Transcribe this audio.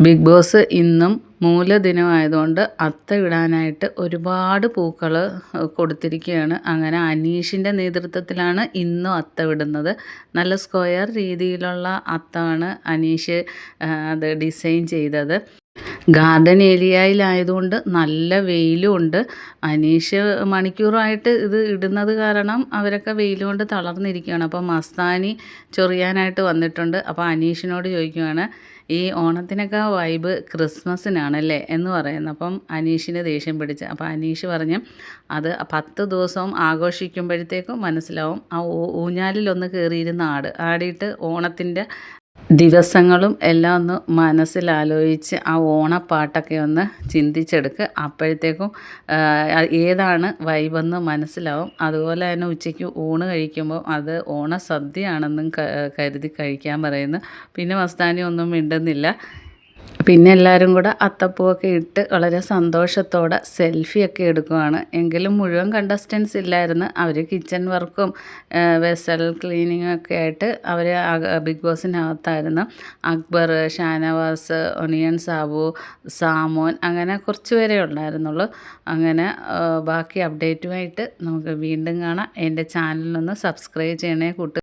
Big boss ഇന്നും മൂലദിനമായതുകൊണ്ട് അത്ത ഇടാനായിട്ട് ഒരുപാട് പൂക്കൾ കൊടുത്തിരിക്കുകയാണ്. അങ്ങനെ അനീഷിൻ്റെ നേതൃത്വത്തിലാണ് ഇന്നും അത്ത ഇടുന്നത്. നല്ല സ്ക്വയർ രീതിയിലുള്ള അത്തമാണ് അനീഷ് അത് ഡിസൈൻ ചെയ്തത്. ഗാർഡൻ ഏരിയയിലായതുകൊണ്ട് നല്ല വെയിലും ഉണ്ട്. അനീഷ് മണിക്കൂറായിട്ട് ഇത് ഇടുന്നത് കാരണം അവരൊക്കെ വെയിൽ കൊണ്ട് തളർന്നിരിക്കുകയാണ്. അപ്പോൾ മസ്താനി ചൊറിയാനായിട്ട് വന്നിട്ടുണ്ട്. അപ്പോൾ അനീഷിനോട് ചോദിക്കുകയാണ്, ഈ ഓണത്തിനൊക്കെ വൈബ് ക്രിസ്മസിനാണല്ലേ എന്ന് പറയുന്നത്. അപ്പം അനീഷിന് ദേഷ്യം പിടിച്ച്. അപ്പോൾ അനീഷ് പറഞ്ഞ്, അത് 10 ദിവസവും ആഘോഷിക്കുമ്പോഴത്തേക്കും മനസ്സിലാവും. ആ ഊഞ്ഞാലിലൊന്ന് കയറിയിരുന്ന് ആടിയിട്ട് ഓണത്തിൻ്റെ ദിവസങ്ങളും എല്ലാം ഒന്ന് മനസ്സിലാലോചിച്ച് ആ ഓണപ്പാട്ടൊക്കെ ഒന്ന് ചിന്തിച്ചെടുക്കുക. അപ്പോഴത്തേക്കും ഏതാണ് വൈബെന്ന് മനസ്സിലാവും. അതുപോലെ തന്നെ ഉച്ചയ്ക്ക് ഊണ് കഴിക്കുമ്പോൾ അത് ഓണസദ്യയാണെന്നും കരുതി കഴിക്കാൻ പറയുന്നു. പിന്നെ മസ്താനി ഒന്നും മിണ്ടുന്നില്ല. പിന്നെ എല്ലാവരും കൂടെ അത്തപ്പൂവൊക്കെ ഇട്ട് വളരെ സന്തോഷത്തോടെ സെൽഫിയൊക്കെ എടുക്കുവാണ്. എങ്കിലും മുഴുവൻ കണ്ടസ്റ്റൻസ് ഇല്ലായിരുന്നു. അവർ കിച്ചൺ വർക്കും വെസൽ ക്ലീനിങ്ങും ഒക്കെ ആയിട്ട് അവർ ബിഗ് ബോസിനകത്തായിരുന്നു. അക്ബർ, ഷാനവാസ്, ഒണിയൻ സാബു, സാമോൻ, അങ്ങനെ കുറച്ച് പേരേ ഉണ്ടായിരുന്നുള്ളൂ. അങ്ങനെ ബാക്കി അപ്ഡേറ്റുമായിട്ട് നമുക്ക് വീണ്ടും കാണാം. എൻ്റെ ചാനലിനൊന്ന് സബ്സ്ക്രൈബ് ചെയ്യണേ കൂട്ടുകാരെ.